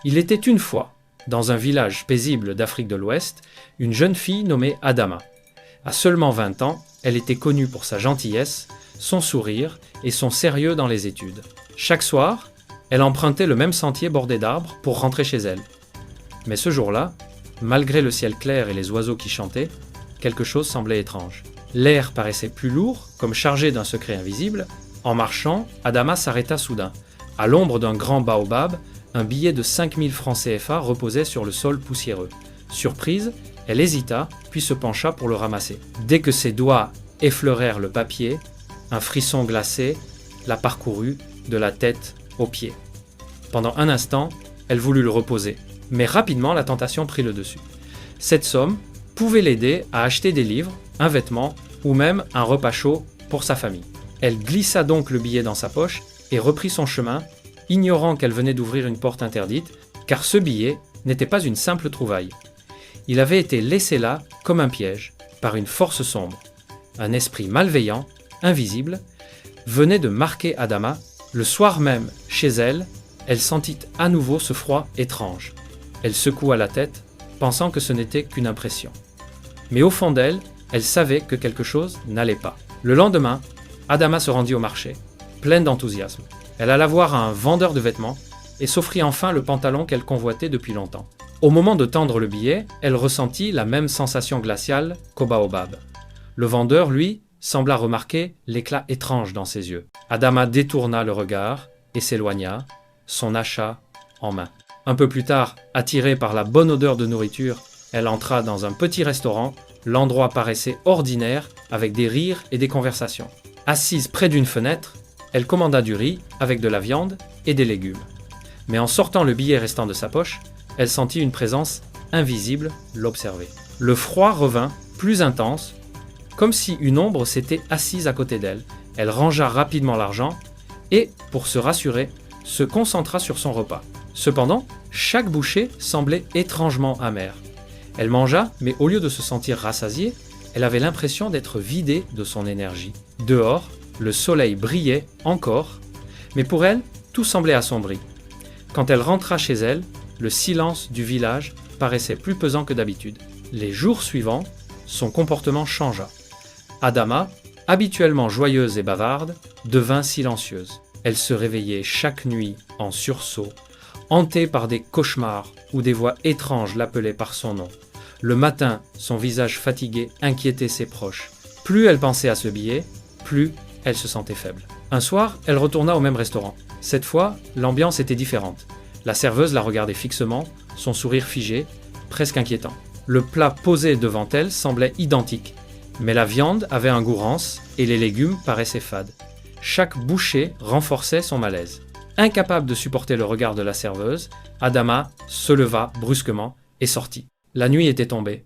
Il était une fois, dans un village paisible d'Afrique de l'Ouest, une jeune fille nommée Adama. À seulement 20 ans, elle était connue pour sa gentillesse, son sourire et son sérieux dans les études. Chaque soir, elle empruntait le même sentier bordé d'arbres pour rentrer chez elle. Mais ce jour-là, malgré le ciel clair et les oiseaux qui chantaient, quelque chose semblait étrange. L'air paraissait plus lourd, comme chargé d'un secret invisible. En marchant, Adama s'arrêta soudain. À l'ombre d'un grand baobab, un billet de 5000 francs CFA reposait sur le sol poussiéreux. Surprise, elle hésita, puis se pencha pour le ramasser. Dès que ses doigts effleurèrent le papier, un frisson glacé la parcourut de la tête aux pieds. Pendant un instant, elle voulut le reposer, mais rapidement la tentation prit le dessus. Cette somme pouvait l'aider à acheter des livres, un vêtement ou même un repas chaud pour sa famille. Elle glissa donc le billet dans sa poche et reprit son chemin, ignorant qu'elle venait d'ouvrir une porte interdite, car ce billet n'était pas une simple trouvaille. Il avait été laissé là comme un piège, par une force sombre. Un esprit malveillant, invisible, venait de marquer Adama. Le soir même, chez elle, elle sentit à nouveau ce froid étrange. Elle secoua la tête, pensant que ce n'était qu'une impression. Mais au fond d'elle, elle savait que quelque chose n'allait pas. Le lendemain, Adama se rendit au marché, pleine d'enthousiasme. Elle alla voir un vendeur de vêtements et s'offrit enfin le pantalon qu'elle convoitait depuis longtemps. Au moment de tendre le billet, elle ressentit la même sensation glaciale qu'au baobab. Le vendeur, lui, sembla remarquer l'éclat étrange dans ses yeux. Adama détourna le regard et s'éloigna, son achat en main. Un peu plus tard, attirée par la bonne odeur de nourriture, elle entra dans un petit restaurant. L'endroit paraissait ordinaire, avec des rires et des conversations. Assise près d'une fenêtre, elle commanda du riz avec de la viande et des légumes. Mais en sortant le billet restant de sa poche, elle sentit une présence invisible l'observer. Le froid revint, plus intense, comme si une ombre s'était assise à côté d'elle. Elle rangea rapidement l'argent et, pour se rassurer, se concentra sur son repas. Cependant, chaque bouchée semblait étrangement amère. Elle mangea, mais au lieu de se sentir rassasiée, elle avait l'impression d'être vidée de son énergie. Dehors, le soleil brillait encore, mais pour elle, tout semblait assombri. Quand elle rentra chez elle, le silence du village paraissait plus pesant que d'habitude. Les jours suivants, son comportement changea. Adama, habituellement joyeuse et bavarde, devint silencieuse. Elle se réveillait chaque nuit en sursaut, hantée par des cauchemars où des voix étranges l'appelaient par son nom. Le matin, son visage fatigué inquiétait ses proches. Plus elle pensait à ce billet, plus elle se sentait faible. Un soir, elle retourna au même restaurant. Cette fois, l'ambiance était différente. La serveuse la regardait fixement, son sourire figé, presque inquiétant. Le plat posé devant elle semblait identique, mais la viande avait un goût rance et les légumes paraissaient fades. Chaque bouchée renforçait son malaise. Incapable de supporter le regard de la serveuse, Adama se leva brusquement et sortit. La nuit était tombée.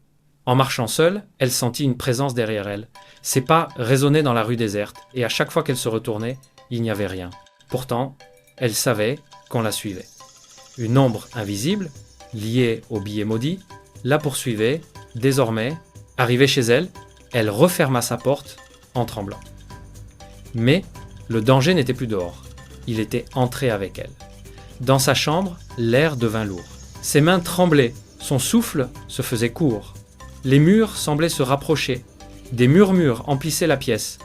En marchant seule, elle sentit une présence derrière elle. Ses pas résonnaient dans la rue déserte, et à chaque fois qu'elle se retournait, il n'y avait rien. Pourtant, elle savait qu'on la suivait. Une ombre invisible, liée au billet maudit, la poursuivait. Désormais, arrivée chez elle, elle referma sa porte en tremblant. Mais le danger n'était plus dehors. Il était entré avec elle. Dans sa chambre, l'air devint lourd. Ses mains tremblaient, son souffle se faisait court. Les murs semblaient se rapprocher. Des murmures emplissaient la pièce.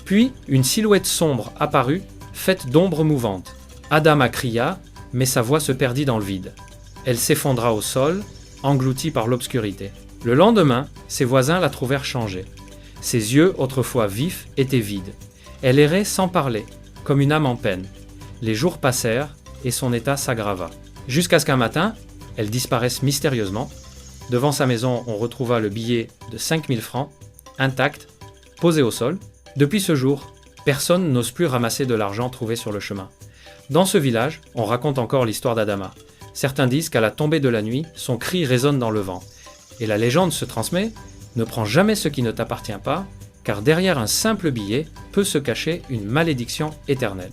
Puis, une silhouette sombre apparut, faite d'ombres mouvantes. Adama cria, mais sa voix se perdit dans le vide. Elle s'effondra au sol, engloutie par l'obscurité. Le lendemain, ses voisins la trouvèrent changée. Ses yeux, autrefois vifs, étaient vides. Elle errait sans parler, comme une âme en peine. Les jours passèrent et son état s'aggrava. Jusqu'à ce qu'un matin, elle disparaisse mystérieusement. Devant sa maison, on retrouva le billet de 5000 francs, intact, posé au sol. Depuis ce jour, personne n'ose plus ramasser de l'argent trouvé sur le chemin. Dans ce village, on raconte encore l'histoire d'Adama. Certains disent qu'à la tombée de la nuit, son cri résonne dans le vent. Et la légende se transmet, ne prends jamais ce qui ne t'appartient pas, car derrière un simple billet peut se cacher une malédiction éternelle.